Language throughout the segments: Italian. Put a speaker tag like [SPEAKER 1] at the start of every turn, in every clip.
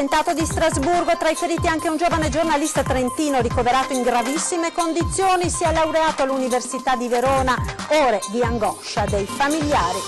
[SPEAKER 1] Attentato di Strasburgo, tra i feriti anche un giovane giornalista trentino ricoverato in gravissime condizioni, si è laureato all'Università di Verona, ore di angoscia dei familiari.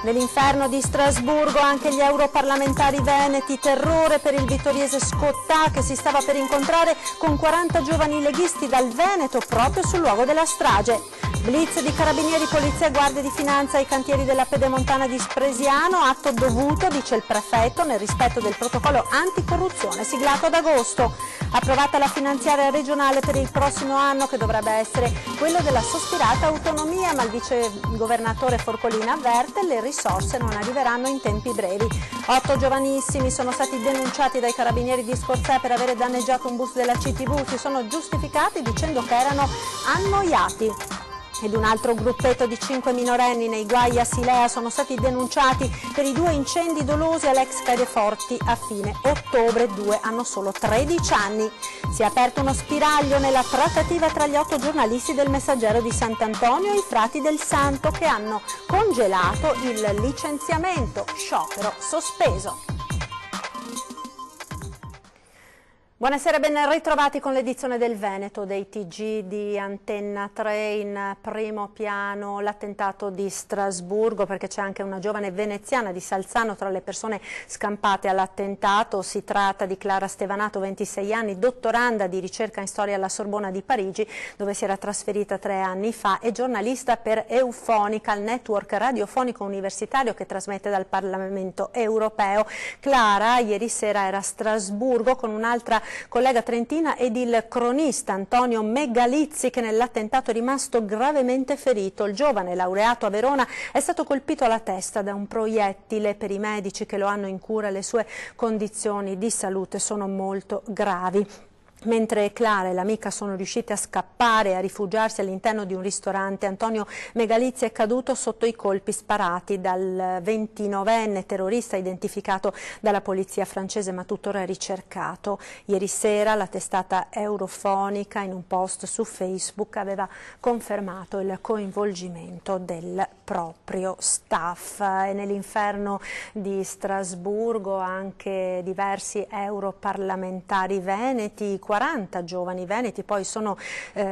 [SPEAKER 1] Nell'inferno di Strasburgo anche gli europarlamentari veneti, terrore per il vittoriese Scottà che si stava per incontrare con 40 giovani leghisti dal Veneto proprio sul luogo della strage. Blitz di carabinieri, polizia e guardie di finanza ai cantieri della Pedemontana di Spresiano, atto dovuto, dice il prefetto, nel rispetto del protocollo anticorruzione siglato ad agosto. Approvata la finanziaria regionale per il prossimo anno che dovrebbe essere quello della sospirata autonomia, ma il vicegovernatore Forcolina avverte le risorse non arriveranno in tempi brevi. 8 giovanissimi sono stati denunciati dai carabinieri di Scorzè per avere danneggiato un bus della CTV, si sono giustificati dicendo che erano annoiati. Ed un altro gruppetto di 5 minorenni nei guai a Silea sono stati denunciati per i 2 incendi dolosi all'ex Cadeforti a fine ottobre. 2 hanno solo 13 anni. Si è aperto uno spiraglio nella trattativa tra gli 8 giornalisti del Messaggero di Sant'Antonio e i Frati del Santo che hanno congelato il licenziamento, sciopero sospeso. Buonasera, ben ritrovati con l'edizione del Veneto dei TG di Antenna 3. In primo piano l'attentato di Strasburgo, perché c'è anche una giovane veneziana di Salzano tra le persone scampate all'attentato. Si tratta di Clara Stevanato, 26 anni, dottoranda di ricerca in storia alla Sorbona di Parigi, dove si era trasferita 3 anni fa, e giornalista per Eufonica, il network radiofonico universitario che trasmette dal Parlamento europeo. Clara ieri sera era a Strasburgo con un'altra collega trentina ed il cronista Antonio Megalizzi, che nell'attentato è rimasto gravemente ferito. Il giovane laureato a Verona è stato colpito alla testa da un proiettile. Per i medici che lo hanno in cura le sue condizioni di salute sono molto gravi. Mentre Clara e l'amica sono riuscite a scappare e a rifugiarsi all'interno di un ristorante, Antonio Megalizzi è caduto sotto i colpi sparati dal 29enne terrorista identificato dalla polizia francese ma tuttora ricercato. Ieri sera la testata Eurofonica in un post su Facebook aveva confermato il coinvolgimento del proprio staff. E nell'inferno di Strasburgo anche diversi europarlamentari veneti, 40 giovani veneti poi sono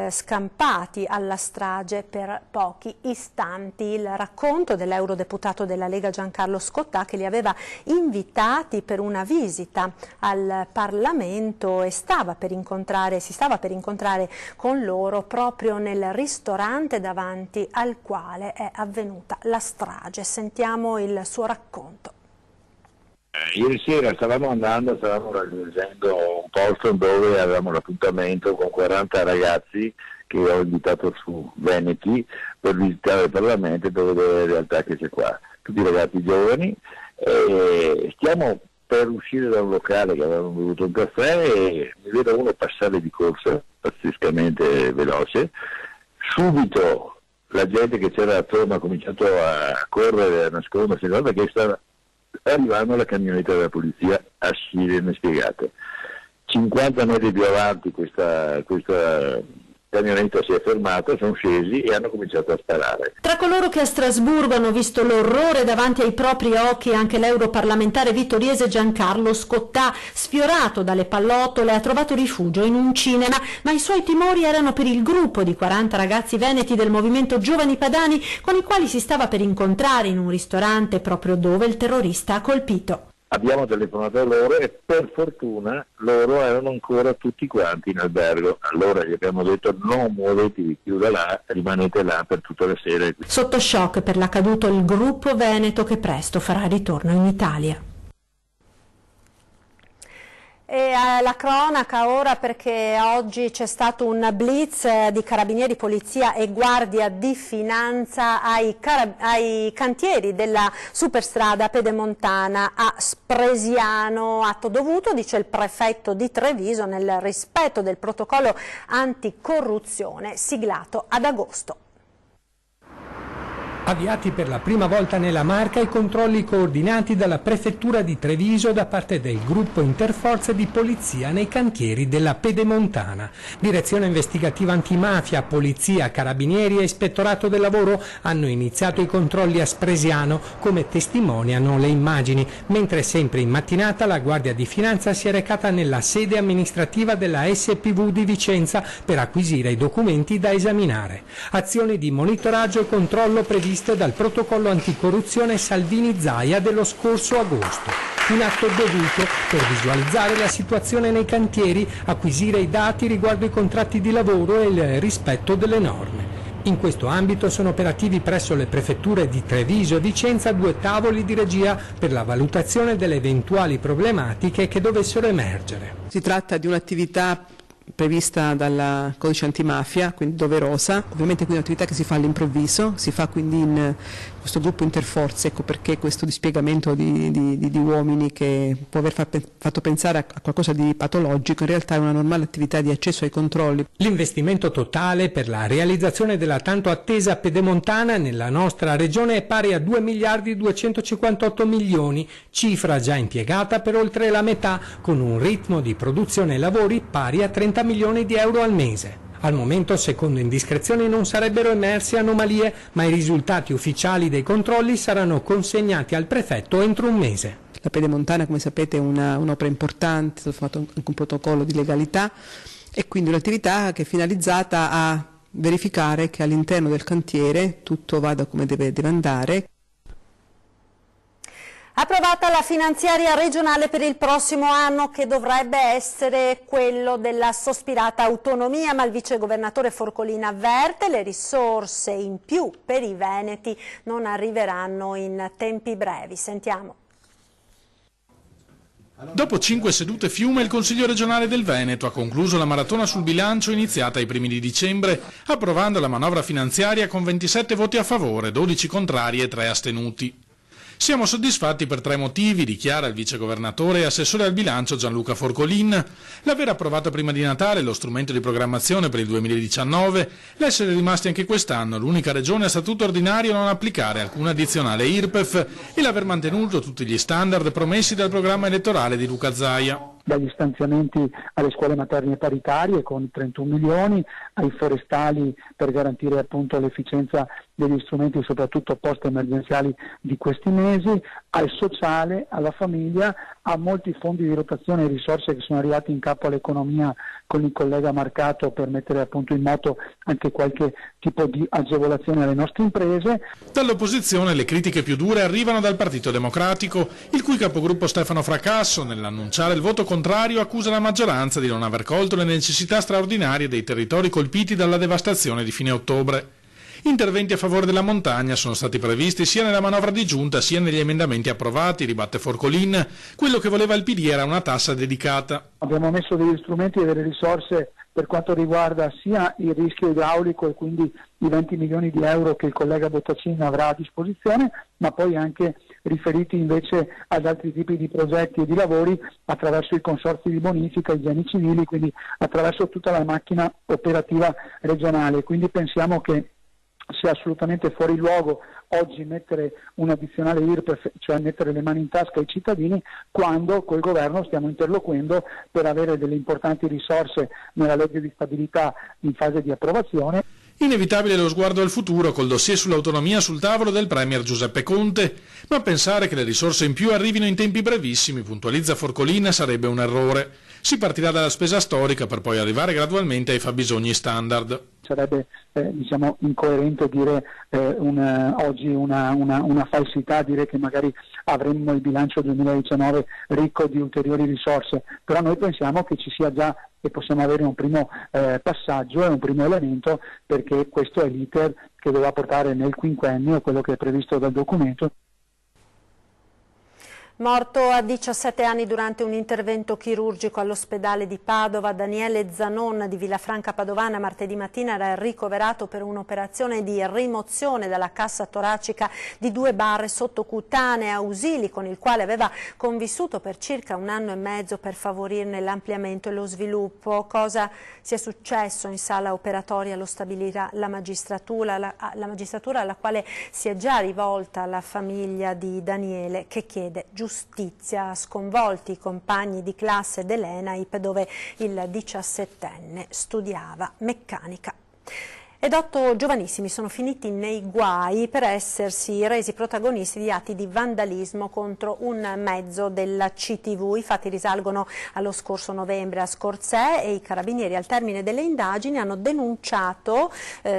[SPEAKER 1] scampati alla strage per pochi istanti. Il racconto dell'eurodeputato della Lega Giancarlo Scottà, che li aveva invitati per una visita al Parlamento e si stava per incontrare con loro proprio nel ristorante davanti al quale è avvenuta la strage. Sentiamo il suo racconto.
[SPEAKER 2] Ieri sera stavamo raggiungendo un posto dove avevamo l'appuntamento con 40 ragazzi che ho invitato su veneti per visitare il Parlamento, dove in realtà che c'è qua, tutti ragazzi giovani. Stiamo per uscire da un locale che avevamo bevuto un caffè e mi vedo uno passare di corsa pazzescamente veloce. Subito la gente che c'era attorno ha cominciato a correre, a nascondersi, perché stava arrivando la camionetta della polizia a sirene spiegate. 50 metri più avanti questa camionetta si è fermata, sono scesi e hanno cominciato a sparare.
[SPEAKER 1] Tra coloro che a Strasburgo hanno visto l'orrore davanti ai propri occhi anche l'europarlamentare vittoriese Giancarlo Scottà, sfiorato dalle pallottole, ha trovato rifugio in un cinema, ma i suoi timori erano per il gruppo di 40 ragazzi veneti del movimento Giovani Padani con i quali si stava per incontrare in un ristorante proprio dove il terrorista ha colpito.
[SPEAKER 2] Abbiamo telefonato a loro e per fortuna loro erano ancora tutti quanti in albergo. Allora gli abbiamo detto: non muovetevi più da là, rimanete là per tutta la sera.
[SPEAKER 1] Sotto shock per l'accaduto il gruppo veneto, che presto farà ritorno in Italia. E la cronaca ora, perché oggi c'è stato un blitz di carabinieri, polizia e guardia di finanza ai cantieri della superstrada pedemontana a Spresiano. Atto dovuto, dice il prefetto di Treviso, nel rispetto del protocollo anticorruzione siglato ad agosto.
[SPEAKER 3] Avviati per la prima volta nella Marca i controlli coordinati dalla Prefettura di Treviso da parte del gruppo interforze di polizia nei cantieri della Pedemontana. Direzione investigativa antimafia, polizia, carabinieri e ispettorato del lavoro hanno iniziato i controlli a Spresiano, come testimoniano le immagini, mentre sempre in mattinata la Guardia di Finanza si è recata nella sede amministrativa della SPV di Vicenza per acquisire i documenti da esaminare. Azioni di monitoraggio e controllo previste dal protocollo anticorruzione Salvini-Zaia dello scorso agosto. Un atto dovuto per visualizzare la situazione nei cantieri, acquisire i dati riguardo i contratti di lavoro e il rispetto delle norme. In questo ambito sono operativi presso le prefetture di Treviso e Vicenza 2 tavoli di regia per la valutazione delle eventuali problematiche che dovessero emergere.
[SPEAKER 4] Si tratta di un'attività prevista dal codice antimafia, quindi doverosa, ovviamente quindi un'attività che si fa all'improvviso, si fa quindi in questo gruppo interforze, ecco perché questo dispiegamento di uomini che può aver fatto pensare a qualcosa di patologico, in realtà è una normale attività di accesso ai controlli.
[SPEAKER 3] L'investimento totale per la realizzazione della tanto attesa Pedemontana nella nostra regione è pari a 2 miliardi 258 milioni, cifra già impiegata per oltre la metà, con un ritmo di produzione e lavori pari a 30 milioni di euro al mese. Al momento, secondo indiscrezioni, non sarebbero emerse anomalie, ma i risultati ufficiali dei controlli saranno consegnati al prefetto entro un mese.
[SPEAKER 4] La Pedemontana, come sapete, è un'opera importante, è stato fatto anche un protocollo di legalità e quindi un'attività che è finalizzata a verificare che all'interno del cantiere tutto vada come deve andare.
[SPEAKER 1] Approvata la finanziaria regionale per il prossimo anno, che dovrebbe essere quello della sospirata autonomia, ma il vicegovernatore Forcolin avverte le risorse in più per i veneti non arriveranno in tempi brevi. Sentiamo.
[SPEAKER 5] Dopo 5 sedute fiume, il Consiglio regionale del Veneto ha concluso la maratona sul bilancio iniziata ai primi di dicembre, approvando la manovra finanziaria con 27 voti a favore, 12 contrari e 3 astenuti. Siamo soddisfatti per 3 motivi, dichiara il vicegovernatore e assessore al bilancio Gianluca Forcolin: l'aver approvato prima di Natale lo strumento di programmazione per il 2019, l'essere rimasti anche quest'anno l'unica regione a statuto ordinario a non applicare alcuna addizionale IRPEF e l'aver mantenuto tutti gli standard promessi dal programma elettorale di Luca Zaia.
[SPEAKER 6] Dagli stanziamenti alle scuole materne paritarie con 31 milioni, ai forestali per garantire appunto l'efficienza degli strumenti soprattutto post-emergenziali di questi mesi, al sociale, alla famiglia, a molti fondi di rotazione e risorse che sono arrivati in capo all'economia con il collega Marcato per mettere appunto in moto anche qualche tipo di agevolazione alle nostre imprese.
[SPEAKER 5] Dall'opposizione le critiche più dure arrivano dal Partito Democratico, il cui capogruppo Stefano Fracasso, nell'annunciare il voto contrario, accusa la maggioranza di non aver colto le necessità straordinarie dei territori colpiti dalla devastazione di fine ottobre. Interventi a favore della montagna sono stati previsti sia nella manovra di giunta sia negli emendamenti approvati, ribatte Forcolin. Quello che voleva il PD era una tassa dedicata.
[SPEAKER 6] Abbiamo messo degli strumenti e delle risorse per quanto riguarda sia il rischio idraulico e quindi i 20 milioni di euro che il collega Bottacin avrà a disposizione, ma poi anche riferiti invece ad altri tipi di progetti e di lavori attraverso i consorzi di bonifica, i geni civili, quindi attraverso tutta la macchina operativa regionale. Quindi pensiamo che sia assolutamente fuori luogo oggi mettere un addizionale IRPEF, cioè mettere le mani in tasca ai cittadini, quando col governo stiamo interloquendo per avere delle importanti risorse nella legge di stabilità in fase di approvazione.
[SPEAKER 5] Inevitabile lo sguardo al futuro col dossier sull'autonomia sul tavolo del premier Giuseppe Conte, ma pensare che le risorse in più arrivino in tempi brevissimi, puntualizza Forcolin, sarebbe un errore. Si partirà dalla spesa storica per poi arrivare gradualmente ai fabbisogni standard.
[SPEAKER 6] Sarebbe incoerente dire oggi una falsità, dire che magari avremmo il bilancio 2019 ricco di ulteriori risorse, però noi pensiamo che ci sia già e possiamo avere un primo passaggio e un primo elemento, perché questo è l'iter che dovrà portare nel quinquennio quello che è previsto dal documento.
[SPEAKER 1] Morto a 17 anni durante un intervento chirurgico all'ospedale di Padova, Daniele Zanon di Villafranca Padovana martedì mattina era ricoverato per un'operazione di rimozione dalla cassa toracica di 2 barre sottocutanee ausili con il quale aveva convissuto per circa 1 anno e mezzo per favorirne l'ampliamento e lo sviluppo. Cosa sia successo in sala operatoria lo stabilirà la magistratura alla quale si è già rivolta la famiglia di Daniele, che chiede giustizia. Sconvolti i compagni di classe dell'ENAIP dove il 17enne studiava meccanica. Ed 8 giovanissimi sono finiti nei guai per essersi resi protagonisti di atti di vandalismo contro un mezzo della CTV. I fatti risalgono allo scorso novembre a Scorzè e i carabinieri al termine delle indagini hanno denunciato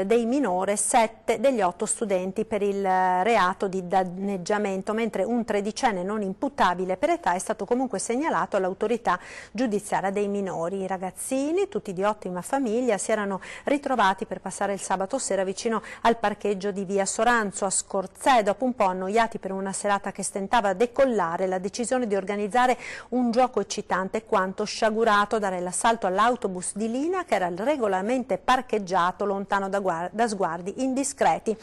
[SPEAKER 1] dei minori 7 degli 8 studenti per il reato di danneggiamento, mentre un 13enne non imputabile per età è stato comunque segnalato all'autorità giudiziaria dei minori. I ragazzini, tutti di ottima famiglia, si erano ritrovati per passare il sabato sera vicino al parcheggio di via Soranzo a Scorzè. Dopo un po' annoiati per una serata che stentava a decollare, la decisione di organizzare un gioco eccitante quanto sciagurato, dare l'assalto all'autobus di linea che era regolarmente parcheggiato lontano da sguardi indiscreti.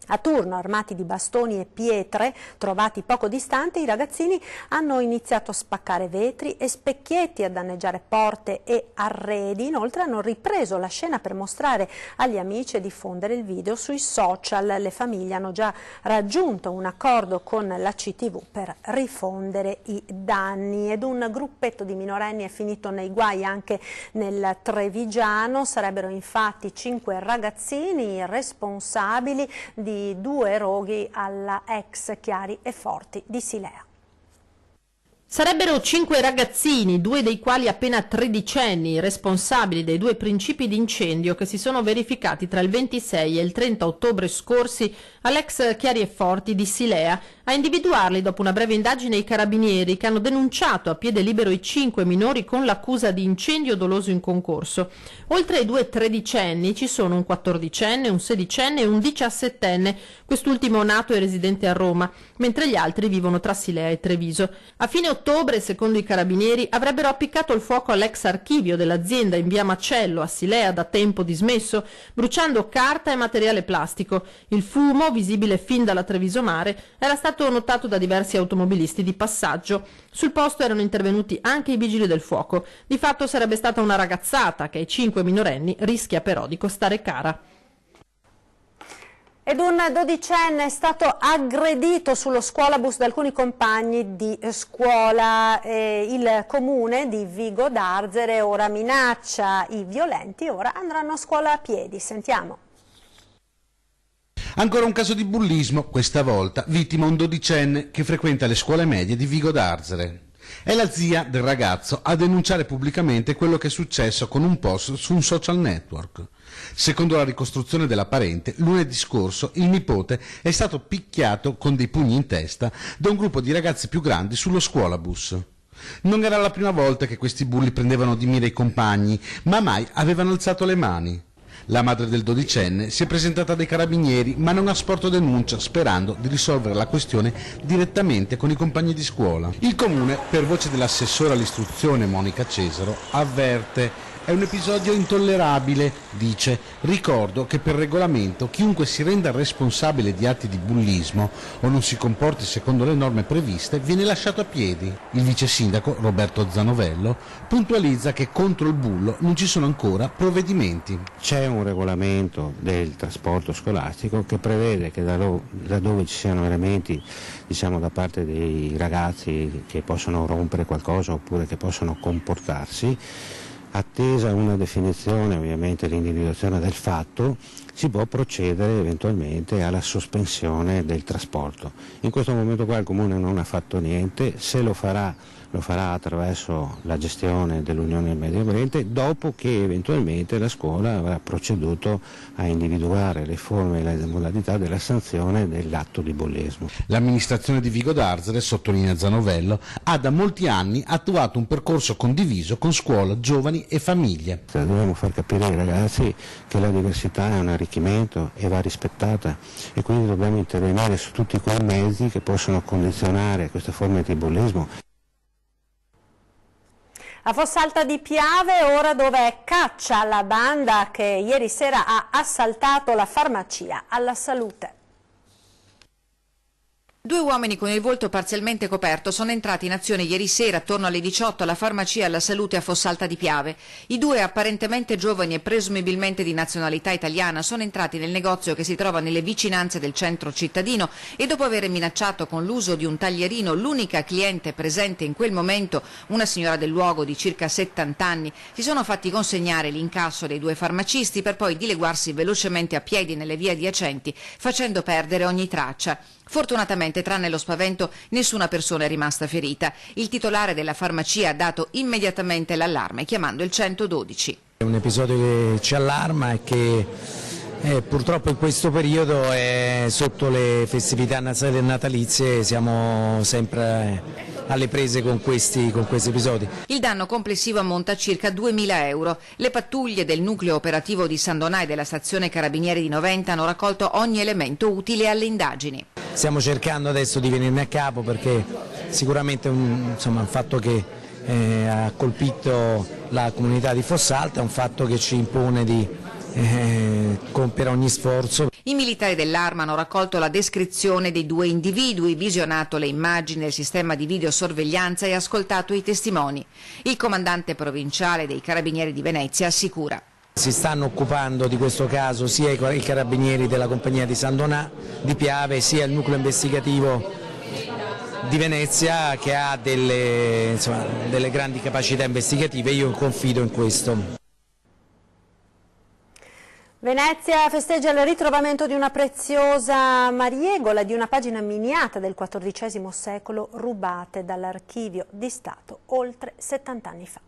[SPEAKER 1] A turno, armati di bastoni e pietre trovati poco distante, i ragazzini hanno iniziato a spaccare vetri e specchietti, a danneggiare porte e arredi. Inoltre hanno ripreso la scena per mostrare agli amici e diffondere il video sui social. Le famiglie hanno già raggiunto un accordo con la CTV per rifondere i danni. Ed un gruppetto di minorenni è finito nei guai anche nel Trevigiano. Sarebbero infatti 5 ragazzini responsabili di 2 roghi alla ex Chiari e Forti di Silea.
[SPEAKER 7] Sarebbero 5 ragazzini, 2 dei quali appena tredicenni, responsabili dei 2 principi di incendio che si sono verificati tra il 26 e il 30 ottobre scorsi all'ex Chiari e Forti di Silea. A individuarli dopo una breve indagine i carabinieri, che hanno denunciato a piede libero i 5 minori con l'accusa di incendio doloso in concorso. Oltre ai 2 tredicenni ci sono un 14enne, un 16enne e un 17enne, quest'ultimo nato e residente a Roma, mentre gli altri vivono tra Silea e Treviso. A fine ottobre, secondo i carabinieri, avrebbero appiccato il fuoco all'ex archivio dell'azienda in via Macello a Silea, da tempo dismesso, bruciando carta e materiale plastico. Il fumo, visibile fin dalla Treviso Mare, era stato notato da diversi automobilisti di passaggio. Sul posto erano intervenuti anche i vigili del fuoco. Di fatto sarebbe stata una ragazzata che ai 5 minorenni rischia però di costare cara.
[SPEAKER 1] Ed un 12enne è stato aggredito sullo scuolabus da alcuni compagni di scuola. Il comune di Vigo d'Arzere ora minaccia i violenti, ora andranno a scuola a piedi. Sentiamo.
[SPEAKER 8] Ancora un caso di bullismo, questa volta vittima un 12enne che frequenta le scuole medie di Vigo d'Arzere. È la zia del ragazzo a denunciare pubblicamente quello che è successo con un post su un social network. Secondo la ricostruzione della parente, lunedì scorso il nipote è stato picchiato con dei pugni in testa da un gruppo di ragazzi più grandi sullo scuolabus. Non era la prima volta che questi bulli prendevano di mira i compagni, ma mai avevano alzato le mani. La madre del 12enne si è presentata dai carabinieri ma non ha sporto denuncia, sperando di risolvere la questione direttamente con i compagni di scuola. Il comune, per voce dell'assessore all'istruzione Monica Cesaro, avverte: è un episodio intollerabile, dice. Ricordo che per regolamento chiunque si renda responsabile di atti di bullismo o non si comporti secondo le norme previste viene lasciato a piedi. Il vice sindaco Roberto Zanovello puntualizza che contro il bullo non ci sono ancora provvedimenti.
[SPEAKER 9] C'è un regolamento del trasporto scolastico che prevede che laddove ci siano elementi, diciamo, da parte dei ragazzi che possono rompere qualcosa oppure che possono comportarsi, attesa una definizione, ovviamente l'individuazione del fatto, si può procedere eventualmente alla sospensione del trasporto. In questo momento qua il Comune non ha fatto niente, se lo farà attraverso la gestione dell'Unione del Medio Oriente, dopo che eventualmente la scuola avrà proceduto a individuare le forme e le modalità della sanzione dell'atto di bullismo.
[SPEAKER 8] L'amministrazione di Vigo d'Arzere, sottolinea Zanovello, ha da molti anni attuato un percorso condiviso con scuola, giovani e famiglie.
[SPEAKER 9] Dobbiamo far capire ai ragazzi che la diversità è una arricchimento e va rispettata, e quindi dobbiamo intervenire su tutti quei mezzi che possono condizionare queste forme di bullismo.
[SPEAKER 1] A Fossalta di Piave, ora dove caccia la banda che ieri sera ha assaltato la farmacia alla Salute.
[SPEAKER 10] 2 uomini con il volto parzialmente coperto sono entrati in azione ieri sera attorno alle 18 alla farmacia alla Salute a Fossalta di Piave. I 2 apparentemente giovani e presumibilmente di nazionalità italiana sono entrati nel negozio che si trova nelle vicinanze del centro cittadino e dopo aver minacciato con l'uso di un taglierino l'unica cliente presente in quel momento, una signora del luogo di circa 70 anni, si sono fatti consegnare l'incasso dei 2 farmacisti per poi dileguarsi velocemente a piedi nelle vie adiacenti, facendo perdere ogni traccia. Fortunatamente, tranne lo spavento, nessuna persona è rimasta ferita. Il titolare della farmacia ha dato immediatamente l'allarme chiamando il 112.
[SPEAKER 11] È un episodio che ci allarma e che purtroppo in questo periodo, sotto le festività natalizie, siamo sempre alle prese con questi episodi.
[SPEAKER 10] Il danno complessivo ammonta a circa 2.000 euro. Le pattuglie del nucleo operativo di San Donà e della stazione Carabinieri di Noventa hanno raccolto ogni elemento utile alle indagini.
[SPEAKER 11] Stiamo cercando adesso di venirne a capo, perché sicuramente un fatto che ha colpito la comunità di Fossalta, è un fatto che ci impone di compiere ogni sforzo.
[SPEAKER 10] I militari dell'Arma hanno raccolto la descrizione dei 2 individui, visionato le immagini del sistema di videosorveglianza e ascoltato i testimoni. Il comandante provinciale dei Carabinieri di Venezia assicura:
[SPEAKER 11] si stanno occupando di questo caso sia i carabinieri della compagnia di San Donà di Piave, sia il nucleo investigativo di Venezia, che ha delle grandi capacità investigative. Io confido in questo.
[SPEAKER 1] Venezia festeggia il ritrovamento di una preziosa mariegola di una pagina miniata del XIV secolo, rubate dall'Archivio di Stato oltre 70 anni fa.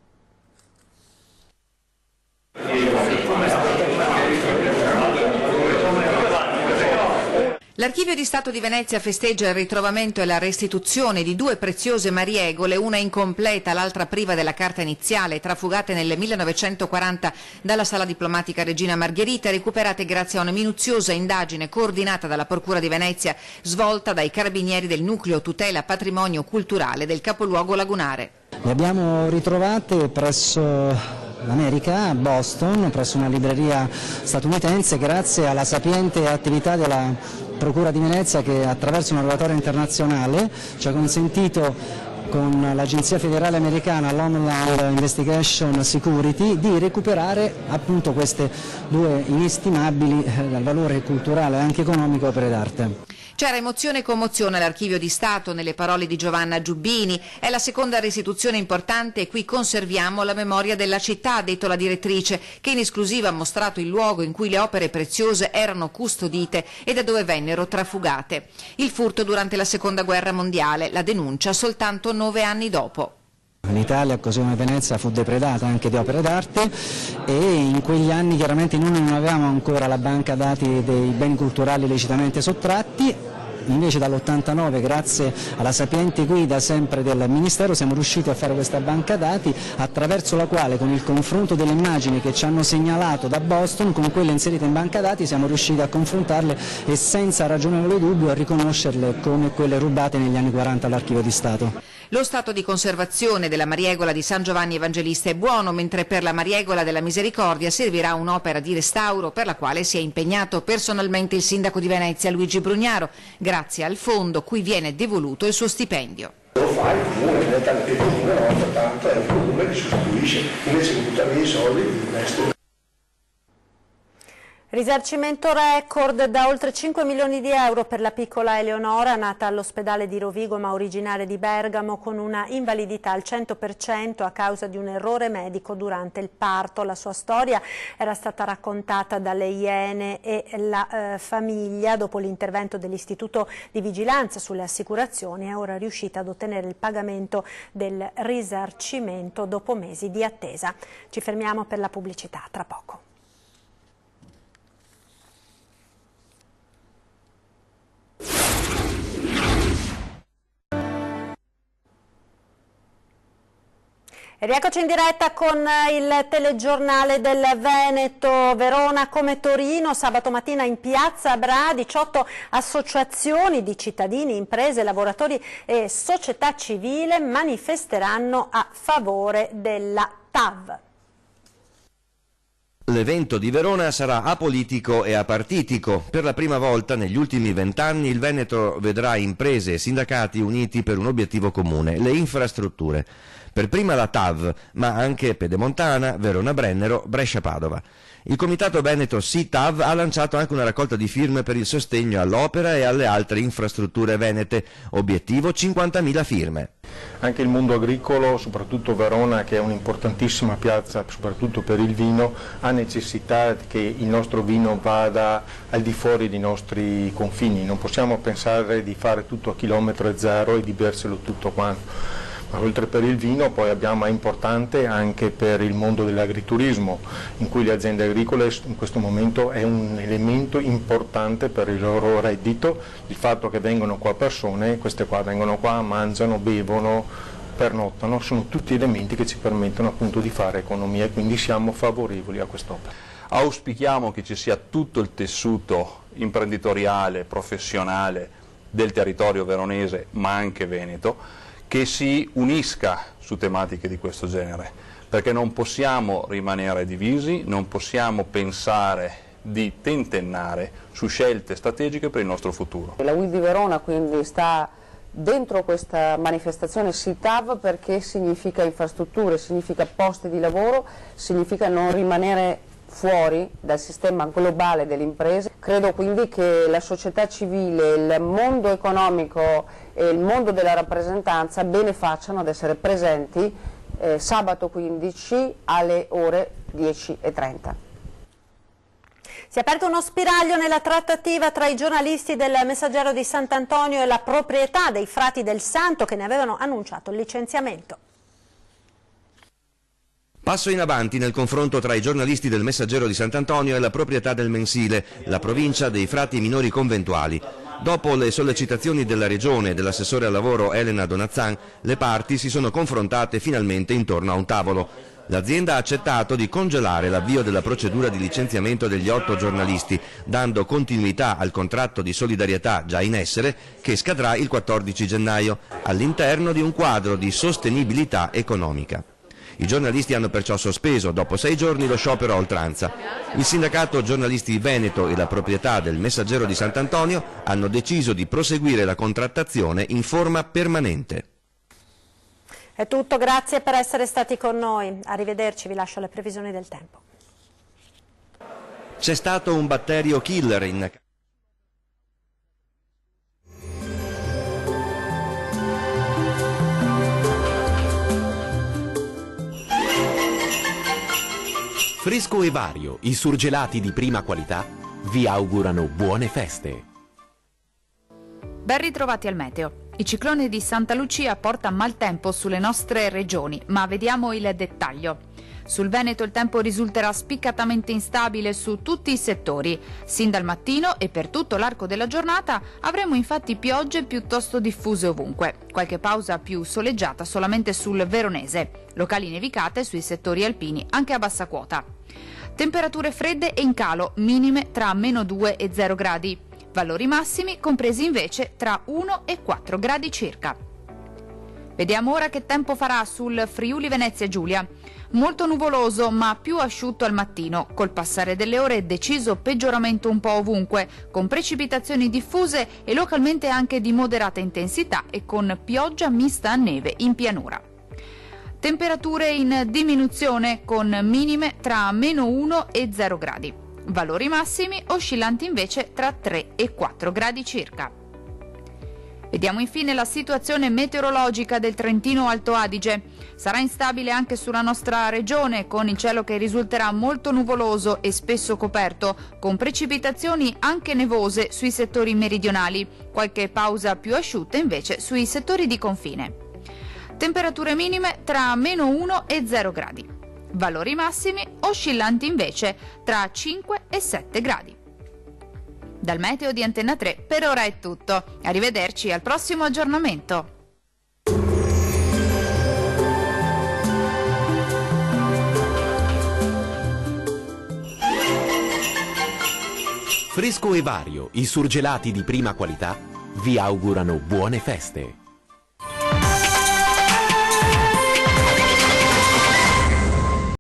[SPEAKER 10] L'Archivio di Stato di Venezia festeggia il ritrovamento e la restituzione di 2 preziose mariegole, una incompleta, l'altra priva della carta iniziale, trafugate nel 1940 dalla Sala Diplomatica Regina Margherita, recuperate grazie a una minuziosa indagine coordinata dalla Procura di Venezia, svolta dai carabinieri del Nucleo Tutela Patrimonio Culturale del capoluogo lagunare.
[SPEAKER 12] Le abbiamo ritrovate presso l'America, a Boston, presso una libreria statunitense, grazie alla sapiente attività della Procura di Venezia, che attraverso una rogatoria internazionale ci ha consentito, con l'Agenzia Federale Americana, l'Homeland Investigation Security, di recuperare appunto queste 2 inestimabili dal valore culturale e anche economico opere d'arte.
[SPEAKER 10] C'era emozione e commozione all'Archivio di Stato nelle parole di Giovanna Giubbini. È la seconda restituzione importante e qui conserviamo la memoria della città, ha detto la direttrice, che in esclusiva ha mostrato il luogo in cui le opere preziose erano custodite e da dove vennero trafugate. Il furto durante la Seconda Guerra Mondiale, la denuncia soltanto 9 anni dopo.
[SPEAKER 12] In Italia, così come Venezia, fu depredata anche di opere d'arte, e in quegli anni chiaramente noi non avevamo ancora la banca dati dei beni culturali illecitamente sottratti. Invece dall'89, grazie alla sapiente guida sempre del Ministero, siamo riusciti a fare questa banca dati, attraverso la quale, con il confronto delle immagini che ci hanno segnalato da Boston con quelle inserite in banca dati, siamo riusciti a confrontarle e senza ragionevole dubbio a riconoscerle come quelle rubate negli anni 40 all'Archivio di Stato.
[SPEAKER 10] Lo stato di conservazione della mariegola di San Giovanni Evangelista è buono, mentre per la mariegola della Misericordia servirà un'opera di restauro per la quale si è impegnato personalmente il sindaco di Venezia Luigi Brugnaro, grazie al fondo cui viene devoluto il suo stipendio.
[SPEAKER 13] Lo fa il comune, non è tanto il comune, no, tanto è il comune che sostituisce, invece di buttare via i soldi li investe.
[SPEAKER 1] Risarcimento record da oltre 5 milioni di euro per la piccola Eleonora, nata all'ospedale di Rovigo ma originaria di Bergamo, con una invalidità al 100% a causa di un errore medico durante il parto. La sua storia era stata raccontata dalle Iene e la famiglia. Dopo l'intervento dell'Istituto di Vigilanza sulle Assicurazioni è ora riuscita ad ottenere il pagamento del risarcimento dopo mesi di attesa. Ci fermiamo per la pubblicità, tra poco. E rieccoci in diretta con il telegiornale del Veneto. Verona come Torino, sabato mattina in piazza Bra 18 associazioni di cittadini, imprese, lavoratori e società civile manifesteranno a favore della TAV.
[SPEAKER 14] L'evento di Verona sarà apolitico e apartitico. Per la prima volta negli ultimi 20 anni il Veneto vedrà imprese e sindacati uniti per un obiettivo comune, le infrastrutture. Per prima la TAV, ma anche Pedemontana, Verona Brennero, Brescia Padova. Il Comitato Veneto Sì TAV ha lanciato anche una raccolta di firme per il sostegno all'opera e alle altre infrastrutture venete. Obiettivo 50.000 firme.
[SPEAKER 15] Anche il mondo agricolo, soprattutto Verona, che è un'importantissima piazza soprattutto per il vino, ha necessità che il nostro vino vada al di fuori dei nostri confini. Non possiamo pensare di fare tutto a chilometro zero e di berselo tutto quanto. Ma oltre per il vino poi abbiamo, è importante anche per il mondo dell'agriturismo, in cui le aziende agricole in questo momento è un elemento importante per il loro reddito, il fatto che vengono qua persone, queste qua vengono qua, mangiano, bevono, pernottano, sono tutti elementi che ci permettono appunto di fare economia e quindi siamo favorevoli a quest'opera.
[SPEAKER 16] Auspichiamo che ci sia tutto il tessuto imprenditoriale, professionale del territorio veronese ma anche veneto, che si unisca su tematiche di questo genere, perché non possiamo rimanere divisi, non possiamo pensare di tentennare su scelte strategiche per il nostro futuro.
[SPEAKER 17] La UIL di Verona quindi sta dentro questa manifestazione Sì TAV perché significa infrastrutture, significa posti di lavoro, significa non rimanere fuori dal sistema globale delle imprese. Credo quindi che la società civile, il mondo economico e il mondo della rappresentanza bene facciano ad essere presenti sabato 15 alle ore 10:30.
[SPEAKER 1] Si è aperto uno spiraglio nella trattativa tra i giornalisti del Messaggero di Sant'Antonio e la proprietà dei Frati del Santo che ne avevano annunciato il licenziamento.
[SPEAKER 14] Passo in avanti nel confronto tra i giornalisti del Messaggero di Sant'Antonio e la proprietà del Mensile, la provincia dei Frati Minori Conventuali. Dopo le sollecitazioni della Regione e dell'assessore al lavoro Elena Donazzan, le parti si sono confrontate finalmente intorno a un tavolo. L'azienda ha accettato di congelare l'avvio della procedura di licenziamento degli 8 giornalisti, dando continuità al contratto di solidarietà già in essere, che scadrà il 14 gennaio, all'interno di un quadro di sostenibilità economica. I giornalisti hanno perciò sospeso dopo 6 giorni lo sciopero a oltranza. Il sindacato giornalisti Veneto e la proprietà del Messaggero di Sant'Antonio hanno deciso di proseguire la contrattazione in forma permanente.
[SPEAKER 1] È tutto, grazie per essere stati con noi. Arrivederci, vi lascio le previsioni del tempo.
[SPEAKER 14] C'è stato un batterio killer in...
[SPEAKER 18] Fresco e Vario, i surgelati di prima qualità, vi augurano buone feste.
[SPEAKER 19] Ben ritrovati al meteo. Il ciclone di Santa Lucia porta maltempo sulle nostre regioni, ma vediamo il dettaglio. Sul Veneto il tempo risulterà spiccatamente instabile su tutti i settori. Sin dal mattino e per tutto l'arco della giornata avremo infatti piogge piuttosto diffuse ovunque. Qualche pausa più soleggiata solamente sul veronese. Locali nevicate sui settori alpini anche a bassa quota. Temperature fredde e in calo, minime tra -2 e 0 gradi. Valori massimi compresi invece tra 1 e 4 gradi circa. Vediamo ora che tempo farà sul Friuli Venezia Giulia. Molto nuvoloso ma più asciutto al mattino, col passare delle ore deciso peggioramento un po' ovunque, con precipitazioni diffuse e localmente anche di moderata intensità e con pioggia mista a neve in pianura. Temperature in diminuzione con minime tra -1 e 0 gradi. Valori massimi oscillanti invece tra 3 e 4 gradi circa. Vediamo infine la situazione meteorologica del Trentino Alto Adige. Sarà instabile anche sulla nostra regione, con il cielo che risulterà molto nuvoloso e spesso coperto, con precipitazioni anche nevose sui settori meridionali, qualche pausa più asciutta invece sui settori di confine. Temperature minime tra -1 e 0 gradi. Valori massimi oscillanti invece tra 5 e 7 gradi. Dal meteo di Antenna 3 per ora è tutto. Arrivederci al prossimo aggiornamento.
[SPEAKER 18] Fresco e Vario, i surgelati di prima qualità, vi augurano buone feste.